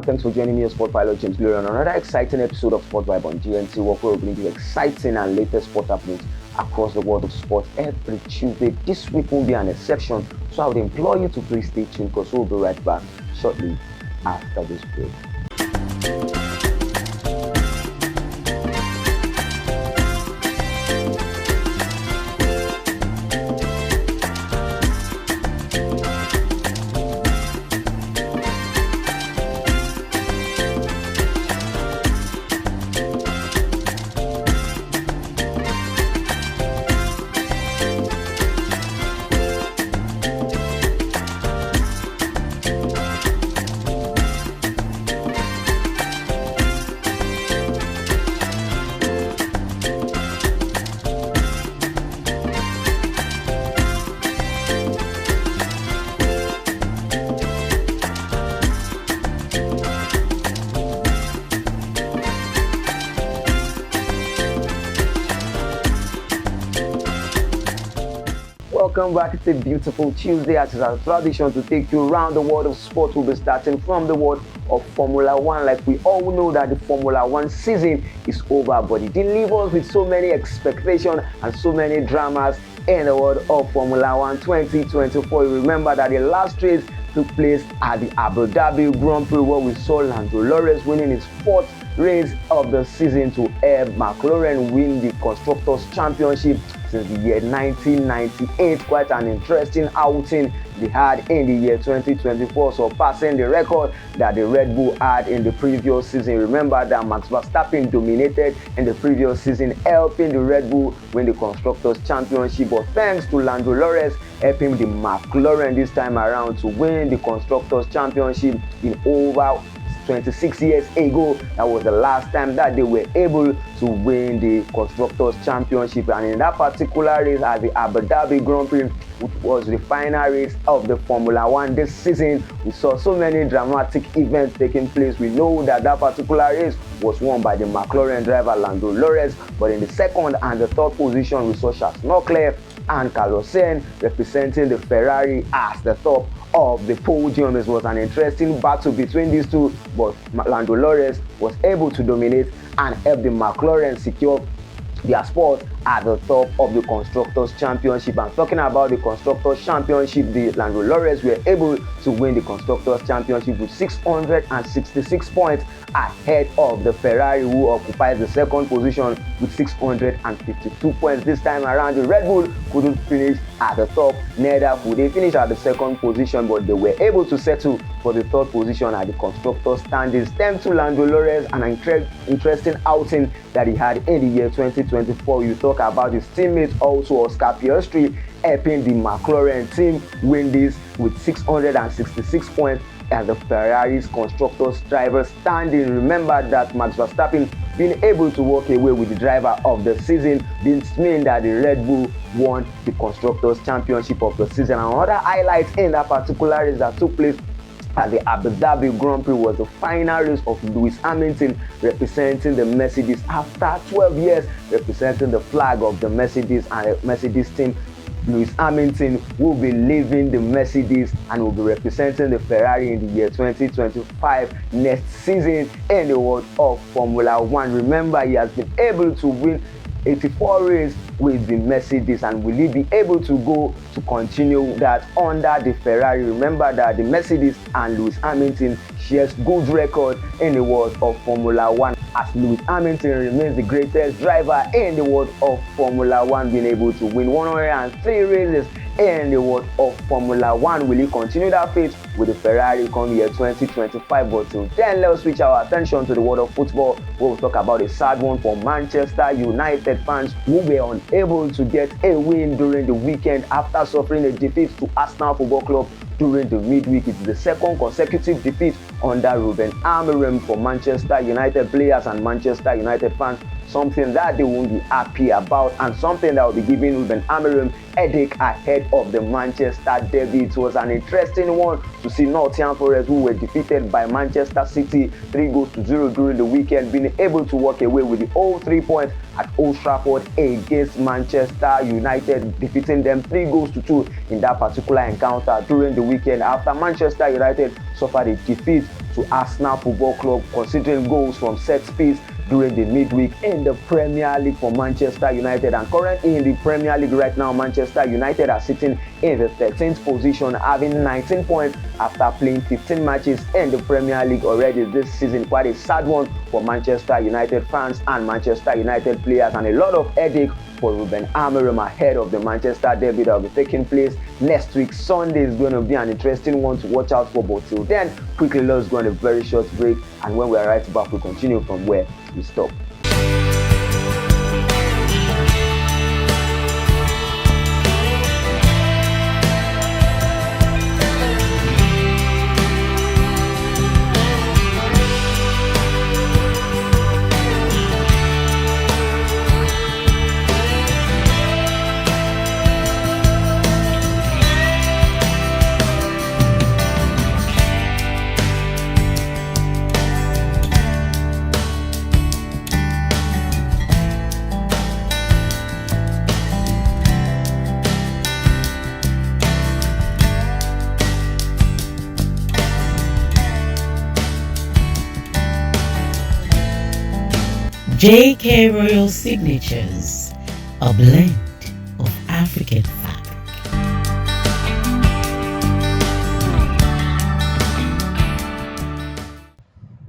and thanks for joining me as Sport Pilot James Lurie on another exciting episode of Sport Vibe on GNT, where we're bringing you exciting and latest sport happenings across the world of sport every Tuesday. This week won't be an exception, so I would implore you to please stay tuned because we'll be right back shortly after this break. Welcome back. It's a beautiful Tuesday as it's our tradition to take you around the world of sport. We'll be starting from the world of Formula One. Like we all know that the Formula One season is over, but it didn't leave us with so many expectations and so many dramas in the world of Formula One 2024. You remember that the last race took place at the Abu Dhabi Grand Prix, where we saw Lando Norris winning his fourth race of the season to help McLaren win the Constructors Championship since the year 1998. Quite an interesting outing they had in the year 2024, surpassing the record that the Red Bull had in the previous season. Remember that Max Verstappen dominated in the previous season, helping the Red Bull win the Constructors Championship, but thanks to Lando Norris helping the McLaren this time around to win the Constructors Championship in over 26 years ago. That was the last time that they were able to win the Constructors Championship, and in that particular race at the Abu Dhabi Grand Prix, which was the final race of the Formula One this season, we saw so many dramatic events taking place. We know that that particular race was won by the McLaren driver Lando Norris, but in the second and the third position we saw Charles Leclerc and Carlos Sainz representing the Ferrari as the top of the podium. It was an interesting battle between these two, but Lando Norris was able to dominate and help the McLaren secure their spot at the top of the Constructors Championship. And talking about the Constructors Championship, the Lando Norris were able to win the Constructors Championship with 666 points ahead of the Ferrari, who occupies the second position with 652 points. This time around, the Red Bull couldn't finish at the top, neither could they finish at the second position, but they were able to settle for the third position at the Constructors standings. Thanks to Lando Norris, an interesting outing that he had in the year 2024. You talk about his teammate also Oscar Piastri helping the McLaren team win this with 666 points as the Ferrari's Constructors driver standing. Remember that Max Verstappen being able to walk away with the driver of the season didn't mean that the Red Bull won the Constructors Championship of the season. Another highlight in that particular race that took place at the Abu Dhabi Grand Prix was the final race of Lewis Hamilton representing the Mercedes after 12 years representing the flag of the Mercedes and the Mercedes team. Lewis Hamilton will be leaving the Mercedes and will be representing the Ferrari in the year 2025 next season in the world of Formula One. Remember, he has been able to win 84 races with the Mercedes, and will he be able to go to continue that under the Ferrari? Remember that the Mercedes and Lewis Hamilton shares good record in the world of Formula One, as Lewis Hamilton remains the greatest driver in the world of Formula One, being able to win 103 races in the world of Formula One. Will he continue that fate with the Ferrari come year 2025? But till then, let's switch our attention to the world of football, where we'll talk about a sad one for Manchester United fans who were unable to get a win during the weekend after suffering a defeat to Arsenal Football Club during the midweek. It's the second consecutive defeat under Ruben Amorim for Manchester United players and Manchester United fans. Something that they won't be happy about, and something that will be giving Ruben Amorim headache ahead of the Manchester derby. It was an interesting one to see Nottingham Forest, who were defeated by Manchester City 3-0 during the weekend, being able to walk away with the whole 3 points at Old Trafford against Manchester United, defeating them 3-2 in that particular encounter during the weekend, after Manchester United suffered a defeat to Arsenal Football Club, considering goals from set piece during the midweek in the Premier League for Manchester United. And currently in the Premier League right now, Manchester United are sitting in the 13th position, having 19 points after playing 15 matches in the Premier League already this season. Quite a sad one for Manchester United fans and Manchester United players, and a lot of headache for Ruben Amorim ahead of the Manchester derby that will be taking place next week. Sunday is going to be an interesting one to watch out for, but till then, quickly let's go on a very short break, and when we are right back, we continue from where we stop. JK Royal Signatures, a blend of African fabric.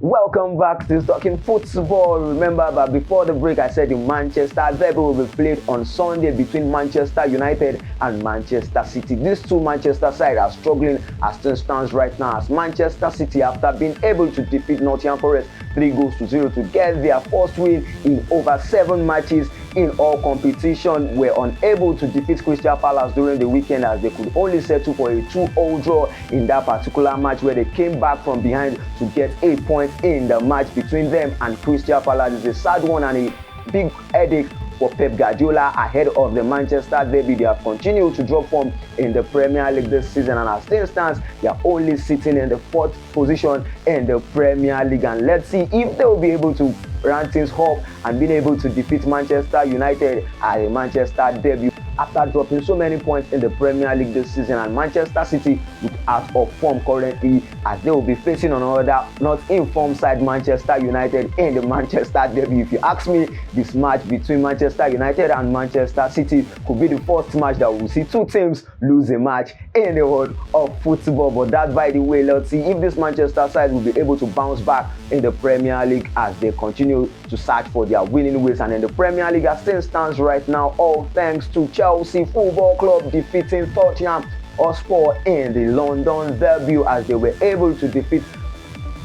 Welcome back to Talking Football. Remember that before the break I said the Manchester derby will be played on Sunday between Manchester United and Manchester City. These two Manchester sides are struggling as things stands right now, as Manchester City, after being able to defeat Nottingham Forest 3-0 to get their first win in over 7 matches in all competition, were unable to defeat Crystal Palace during the weekend, as they could only settle for a 2-2 draw in that particular match, where they came back from behind to get 8 points in the match between them and Crystal Palace. It's a sad one and a big headache for Pep Guardiola ahead of the Manchester derby. They have continued to drop form in the Premier League this season, and as things stands, they are only sitting in the 4th position in the Premier League. And let's see if they will be able to round things up and being able to defeat Manchester United at a Manchester derby after dropping so many points in the Premier League this season. And Manchester City look out of form currently, as they will be facing another not informed side, Manchester United, in the Manchester derby. If you ask me, this match between Manchester United and Manchester City could be the first match that we'll see two teams lose a match in the world of football. But that, by the way, let's see if this Manchester side will be able to bounce back in the Premier League as they continue to search for their winning ways. And in the Premier League, as things stands right now, all thanks to Chelsea Football Club defeating Tottenham Hotspur in the London derby, as they were able to defeat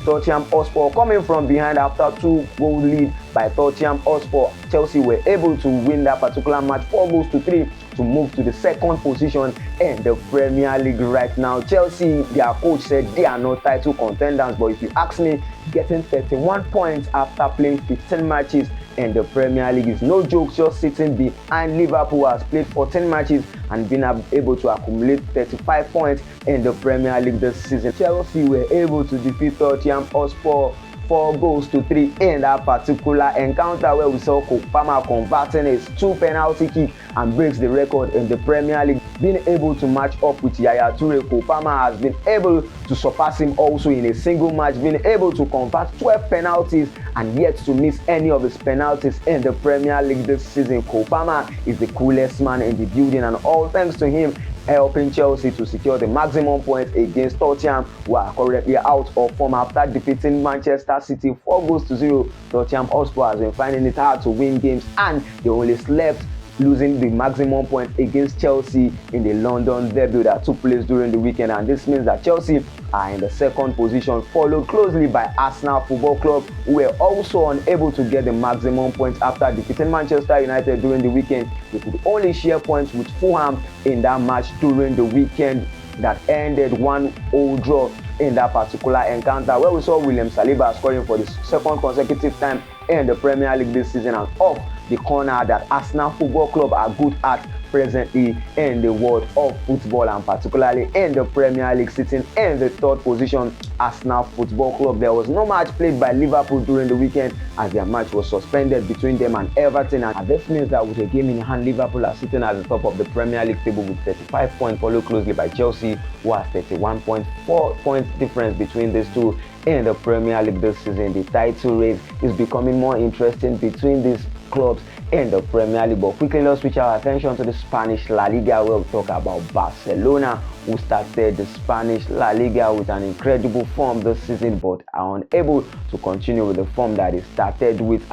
Tottenham Hotspur coming from behind after 2-goal lead by Tottenham Hotspur. Chelsea were able to win that particular match 4-3 to move to the 2nd position in the Premier League right now. Chelsea, their coach said they are not title contenders, but if you ask me, getting 31 points after playing 15 matches in the Premier League is no joke. Just sitting behind Liverpool, has played 14 matches and been able to accumulate 35 points in the Premier League this season. Chelsea were able to defeat Tottenham Hotspur 4-3 in that particular encounter, where we saw Kopama converting his 2 penalty kick and breaks the record in the Premier League, being able to match up with Yaya Toure. Kopama has been able to surpass him also in a single match, being able to convert 12 penalties and yet to miss any of his penalties in the Premier League this season. Kopama is the coolest man in the building, and all thanks to him helping Chelsea to secure the maximum points against Tottenham, who are currently out of form after defeating Manchester City 4-0. Tottenham Hotspur has been finding it hard to win games, and they only slept, losing the maximum point against Chelsea in the London derby that took place during the weekend. And this means that Chelsea are in the 2nd position, followed closely by Arsenal Football Club, who were also unable to get the maximum points after defeating Manchester United during the weekend. They could only share points with Fulham in that match during the weekend that ended 1-0 draw in that particular encounter, where we saw William Saliba scoring for the 2nd consecutive time in the Premier League this season, and off the corner that Arsenal Football Club are good at presently in the world of football, and particularly in the Premier League, sitting in the third position. Arsenal Football Club. There was no match played by Liverpool during the weekend as their match was suspended between them and Everton, and this means that with a game in hand, Liverpool are sitting at the top of the Premier League table with 35 points, followed closely by Chelsea, who has 31.4 points difference between these two in the Premier League this season. The title race is becoming more interesting between these clubs in the Premier League. But quickly, let's switch our attention to the Spanish La Liga, where we talk about Barcelona, who started the Spanish La Liga with an incredible form this season, but are unable to continue with the form that they started with,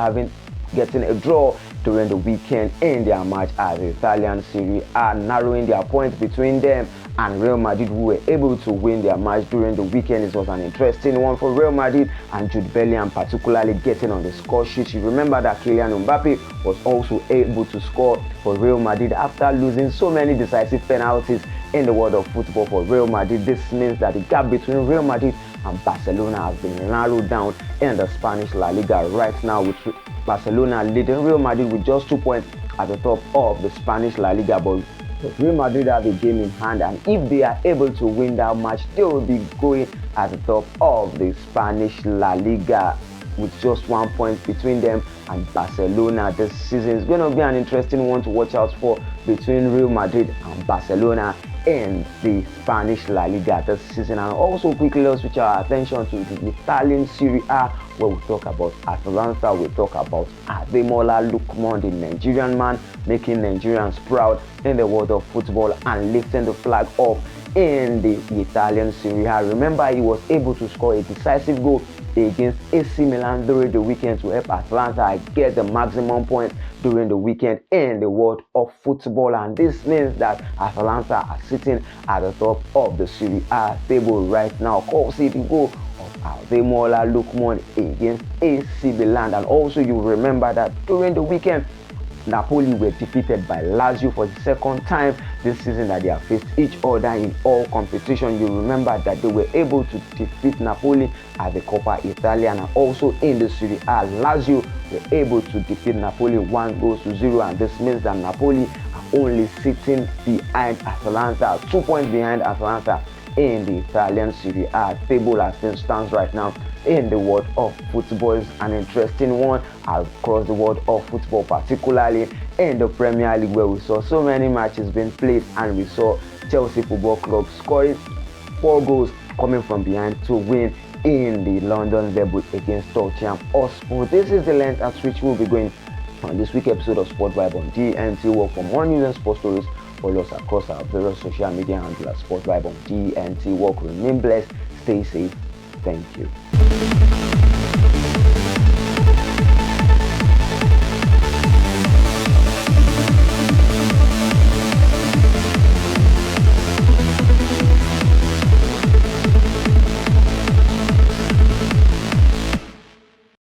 getting a draw during the weekend in their match as the Italian Serie A, narrowing their points between them and Real Madrid, who were able to win their match during the weekend. It was an interesting one for Real Madrid, and Jude Bellingham particularly getting on the score sheet. You remember that Kylian Mbappe was also able to score for Real Madrid after losing so many decisive penalties in the world of football for Real Madrid. This means that the gap between Real Madrid and Barcelona has been narrowed down in the Spanish La Liga right now, with Barcelona leading Real Madrid with just 2 points at the top of the Spanish La Liga. But Real Madrid have a game in hand, and if they are able to win that match, they will be going at the top of the Spanish La Liga with just 1 point between them and Barcelona. This season is going to be an interesting one to watch out for between Real Madrid and Barcelona in the Spanish La Liga this season. And also quickly, let's switch our attention to the Italian Serie A, where we talk about Atalanta, we talk about Ademola Lookman, the Nigerian man making Nigerians proud in the world of football and lifting the flag up in the Italian Serie A. Remember, he was able to score a decisive goal against AC Milan during the weekend to help Atalanta get the maximum points during the weekend in the world of football, and this means that Atalanta are sitting at the top of the Serie A table right now, courtesy the goal of Ademola Lookman against AC Milan. And also, you remember that during the weekend, Napoli were defeated by Lazio for the second time this season that they have faced each other in all competition. You remember that they were able to defeat Napoli at the Coppa Italia, and also in the Serie A, Lazio were able to defeat Napoli 1-0, and this means that Napoli are only sitting behind Atalanta, 2 points behind Atalanta in the Italian Serie A table as things stands right now in the world of football. Is an interesting one across the world of football, particularly in the Premier League, where we saw so many matches being played, and we saw Chelsea Football Club scoring 4 goals coming from behind to win in the London debut against Tottenham Hotspur. This is the length at which we'll be going on this week's episode of Sport Vibe on DNT Work. For more news and sports stories, follow us across our various social media handles. Sport Vibe on DNT Work. Remain blessed, stay safe. Thank you.